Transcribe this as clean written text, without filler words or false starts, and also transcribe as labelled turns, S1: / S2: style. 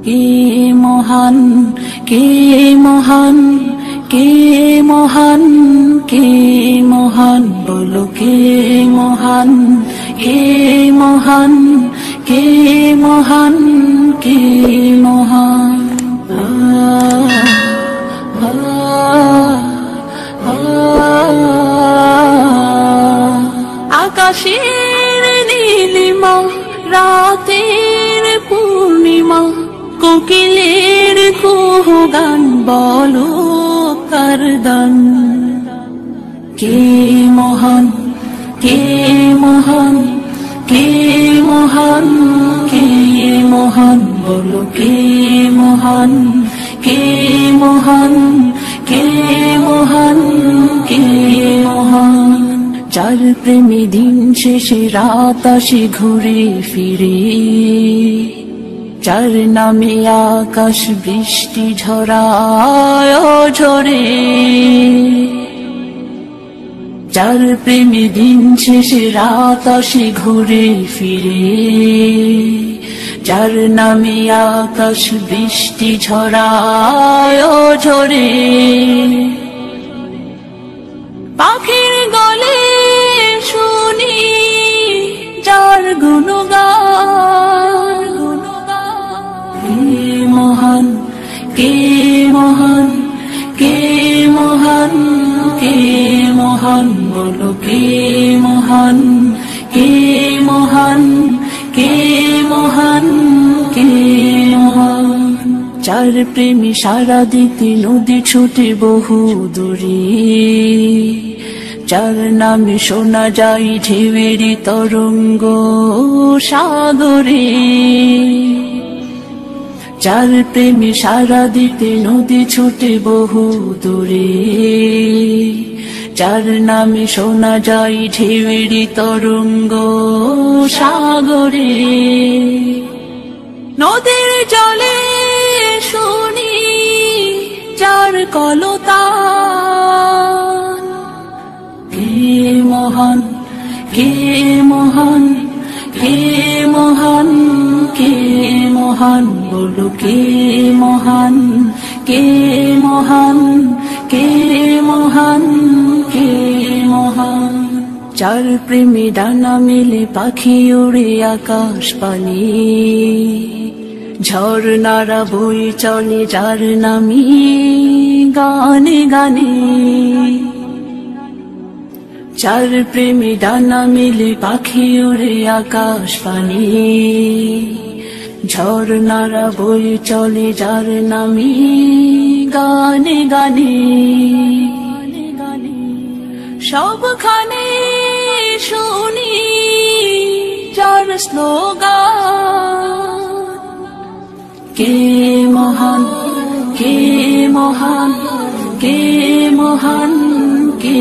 S1: কে মহান, কে মহান, কে মহান, কে মহান, বলো কে মহান, কে মহান, কে মহান, কে মহান। আকাশের নীলিমা, রাতের পূর্ণিমা, কোকিলের কুহুগান, বলো কার দান। কে মহান, কে মহান, কে মহান, কে মহান, বলো কে মহান, কে মহান, কে মহান, কে মহান। যার প্রেমে দিন শেষে রাত আসে ঘুরে ফিরে, যার নামে আকাশ বৃষ্টি ঝরায় ঝরে, যার প্রেমে দিন শেষে রাত আসে ঘুরে ফিরে, যার নামে আকাশ বৃষ্টি ঝরায় ঝরে। পাখির গলে শুনি যার গুণগান, কে মহান, কে মহান, কে মহান, কে মহান, বলো কে মহান, কে মহান, কে মহান, কে মহান। যার প্রেমে সারা দিতে নদী ছুটে বহু দূরে, যার নামে শোনা যায় ঢেউয়ের তরঙ্গ সাগরে, যার প্রেমে সারা দিতে নদী ছুটে বহু দূরে, যার নামে শোনা যায় ঢেউয়ের তরঙ্গ সাগরে। নদীর জলে শুনি যার কলতান, কে মহান, কে মহান, কে মহান, কে মহান, বলো কে মহান, কে মহান, কে মহান, কে মহান। যার প্রেমে ডানা মেলে পাখি ওড়ে আকাশ পানে, ঝর্ণারা বই চলে যার নামে গানে গানে। যার প্রেমে ডানা মেলে পাখি ওড়ে আকাশ পানে, ঝর্ণারা বই চলে যার নামে গানে গানে। সবখানে শুনি যার স্লোগান, কে মহান, কে মহান, কে মহান, কে